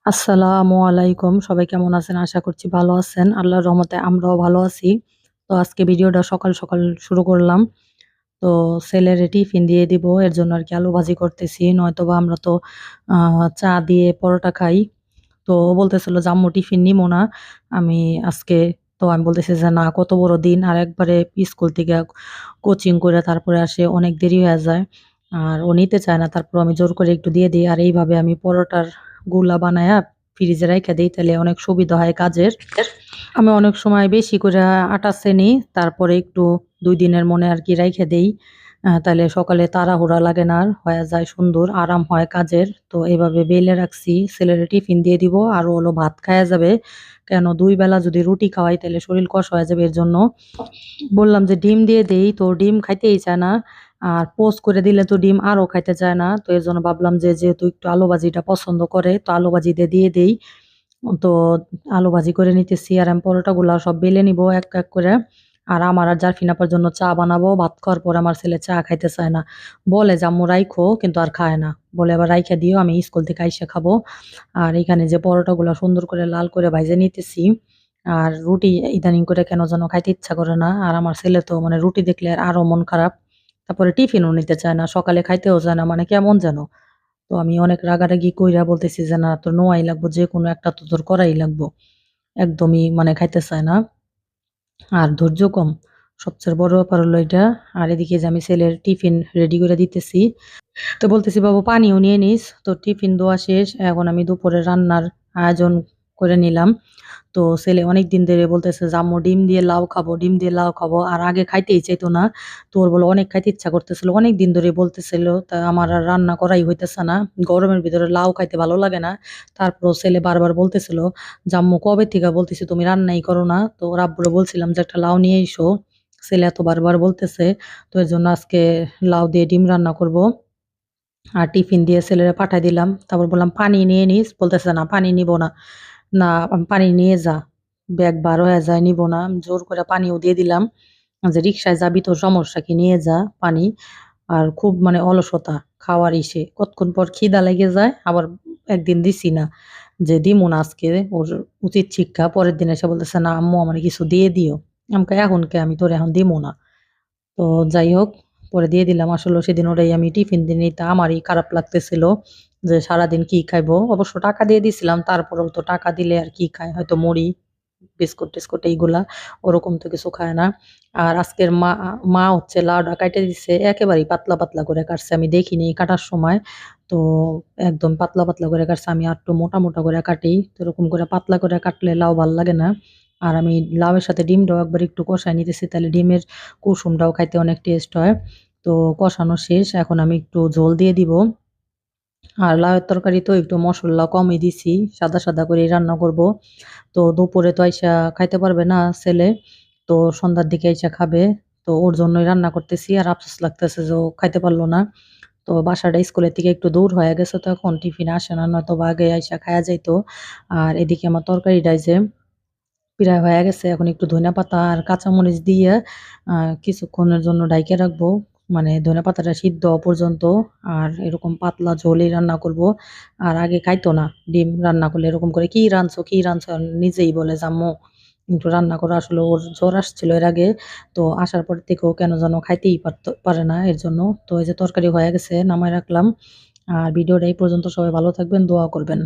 আসসালামু আলাইকুম। সবাই কেমন আছেন? আশা করছি ভালো আছেন। আল্লাহর রহমতে আমরাও ভালো আছি। তো আজকে ভিডিওটা সকাল, সকাল শুরু করলাম। তো ছেলেরে টিফিন দিয়ে দিব। এর জন্য আরকি আলু ভাজি করতেছি। নয়তোবা আমরা তো আ চা দিয়ে পরোটা খাই। তো ও বলতেছিল যে, "আম্মু টিফিন নিমো না।" আমি আজকে আমি বলতেছি যে, "না কত বড় দিন।" আর একবারে স্কুল থেকে কোচিং করে তারপরে আসে অনেক দেরি হয়ে যায়। আর ও নিতে চায় না। তারপরেও আমি জোর করে একটু দিয়ে দেই। আর এইভাবে আমি পরোটার গুলা বানায়া ফ্রিজে রাইখা দেই। তাইলে অনেক সুবিধা হয় কাজের। আমি অনেক সময় বেশি কইরা আটা সেনি, তারপরে একটু ২ দিনের মনে আরকি রাইখা দেই। তাইলে সকালে তাড়াহুড়া লাগে না আর, হয়া যায় সুন্দর, আরাম হয় কাজের। তো এভাবে বেলে রাখছি, ছেলেরে টিফিন দিয়ে দিব। আর ও হলো ভাত খায়া যাবে। কেন ২ বেলা যদি রুটি খাওয়াই তাইলে শরীল কষ হয়ে যাবে। এর জন্য বললাম যে ডিম দিয়ে দেই, তো ডিম খাইতেই চায় না। আর পোস্ট করে দিলে তো ডিম আরও খাইতে চায় না। তো এজন্য ভাবলাম যে যেহেতু একটু আলু ভাজিটা পছন্দ করে, তো আলু ভাজিতে দিয়ে দেই। তো আলু ভাজি করে নিতেছি আর আমি পরোটাগুলা সব বেলে নিবো এক, এক করে। আর আমার আর জারফিন আপার জন্য চা বানাবো। ভাত খাওয়ার পর আমার ছেলে চা খাইতে চায় না। বলে যে, "আম্মু রাইখো" কিন্তু আর খায় না। বলে, "এবার রাইখা দিও, আমি স্কুল থেকে আইসা খাবো।" আর এখানে যে পরোটাগুলা সুন্দর করে লাল করে ভাইজা নিতেছি। আর রুটি ইদানিং করে কেন যেন খাইতে ইচ্ছা করে না। আর আমার ছেলে তো মানে রুটি দেখলে আরো মন খারাপ। তারপরে টিফিনও নিতে চায় না। সকালে খাইতেও চায় না। মানে কেমন যেন। তো আমি অনেক রাগারাগি কইরা বলতেছি যে, "না তোর নোয়াই লাগবো। যেকোনো একটা তো তোর করাই লাগবো।" একদমই মানে খাইতে চায় না। আর ধৈর্য কম। সবচেয়ে বড় ব্যাপার হলো এইটা। আর এদিকে যে আমি ছেলের টিফিন রেডি করে দিতেছি। তো বলতেছি, "বাবু পানিও নিয়ে নিস।" তো টিফিন দেওয়া শেষ। এখন আমি দুপুরে রান্নার আয়োজন করে নিলাম। তো ছেলে অনেকদিন ধরে বলতেছে যে, "আম্মু ডিম দিয়ে লাউ খাবো, ডিম দিয়ে লাউ খাবো।" আর আগে খাইতেই চাইতো না। তো ওর বলে অনেক খাইতে ইচ্ছা করতেছিল। অনেকদিন ধরেই বলতেছিল। তা আমার আর রান্না করাই হইতেছে না। গরমের ভিতরে লাউ খাইতে ভালো লাগে না। তারপরেও ছেলে বারবার বলতেছিল যে, "আম্মু কবে থেকে বলতেছি তুমি রান্নাই করো না?" তো ওর আব্বুরে বলছিলাম যে, "একটা লাউ নিয়ে আইসো।" ছেলে এত বারবার বলতেছে। তো এজন্য আজকে লাউ দিয়ে ডিম রান্না করব। আর টিফিন দিয়ে ছেলেরে পাঠায় দিলাম। তারপর বললাম, "পানি নিয়ে নিস।" বলতেছে, "না পানি নিবো না।" "না পানি নিয়ে যা। ব্যাগ ভার হয়ে যায়, নিবো না।" আমি জোর করে পানিও দিয়ে দিলাম। যে, "রিক্সায় যাবি তো সমস্যা কি? নিয়ে যা পানি।" আর খুব মানে অলসতা খাওয়ার ইসে। কতক্ষণ পর খিদা লেগে যায়। আবার একদিন দিছি না। যে, "দিমু না আজকে।" ওর উচিত শিক্ষা। পরের দিন এসে বলতেছে, "না আম্মু আমারে কিছু দিয়ে দিও।" আমি কই, "এখন কে? আমি তোরে এখন দিমু না।" তো যাই হোক, পরে দিয়ে দিলাম। আসলেও সেদিন ওটাই আমি টিফিন দিইনি। তা আমারই খারাপ লাগতেছিল যে সারাদিন কি খাইবো? অবশ্য টাকা দিয়ে দিছিলাম। তারপরেও তো টাকা দিলে আর কি খায়? হয়তো মুড়ি, বিস্কুট-টিস্কুট এইগুলা। ওরকম তো কিছু খায় না। আর আজকের মা হচ্ছে লাউডা কাইটে দিছে। একেবারেই পাতলা, পাতলা করে কাটছে। আমি দেখিনি কাটার সময়। তো একদম পাতলা, পাতলা করে কাটছে। আমি আরটু মোটা, মোটা করে কাটি। তো এরকম করে পাতলা করে কাটলে লাউ ভাল লাগে না। আর আমি লাউয়ের সাথে ডিমটাও একবার একটু কষায় নিতেছি। তাইলে ডিমের কুসুমটাও খাইতে অনেক টেস্ট হয়। তো কষানো শেষ। এখন আমি একটু ঝোল দিয়ে দিব। আর লাউয়ের তরকারিতেও একটু মসল্লা কমই দিছি। সাদা, সাদা করেই রান্না করব। তো দুপুরে তো আইসা খাইতে পারবে না ছেলে। তো সন্ধ্যার দিকে আইসা খাবে। তো ওর জন্যই রান্না করতেছি। আর আফসোস লাগতেছে যে ও খাইতে পারল না। তো বাসাটা স্কুলের থেকে একটু দূর হয়ে গেছে, তো এখন টিফিনে আসে না। নয়তোবা আগে আইসা খায়া যাইত। আর এদিকে আমার তরকারিটা এই যে প্রায় হয়ে গেছে। এখন একটু ধইনা পাতা আর কাঁচামরিচ দিয়ে আ কিছুক্ষণের জন্য ডাইকা রাখবো। মানে ধইনা পাতাটা সিদ্ধ হওয়া পর্যন্ত। আর এরকম পাতলা ঝোলই রান্না করব। আর আগে খাইতো না। ডিম রান্না করলে এরকম করে, "কি রাঁধছো, কি রাঁধছো?" আর নিজেই বলে যে, "আম্মু একটু রান্না করো।" আসলে ওর জ্বর আসছিল এর আগে। তো আসার পর থেকে ও কেন যেন খাইতেই পারে না এর জন্য। তো এই যে তরকারি হয়ে গেছে, নামায় রাখলাম। আর ভিডিওটা এই পর্যন্ত। সবাই ভালো থাকবেন, দোয়া করবেন।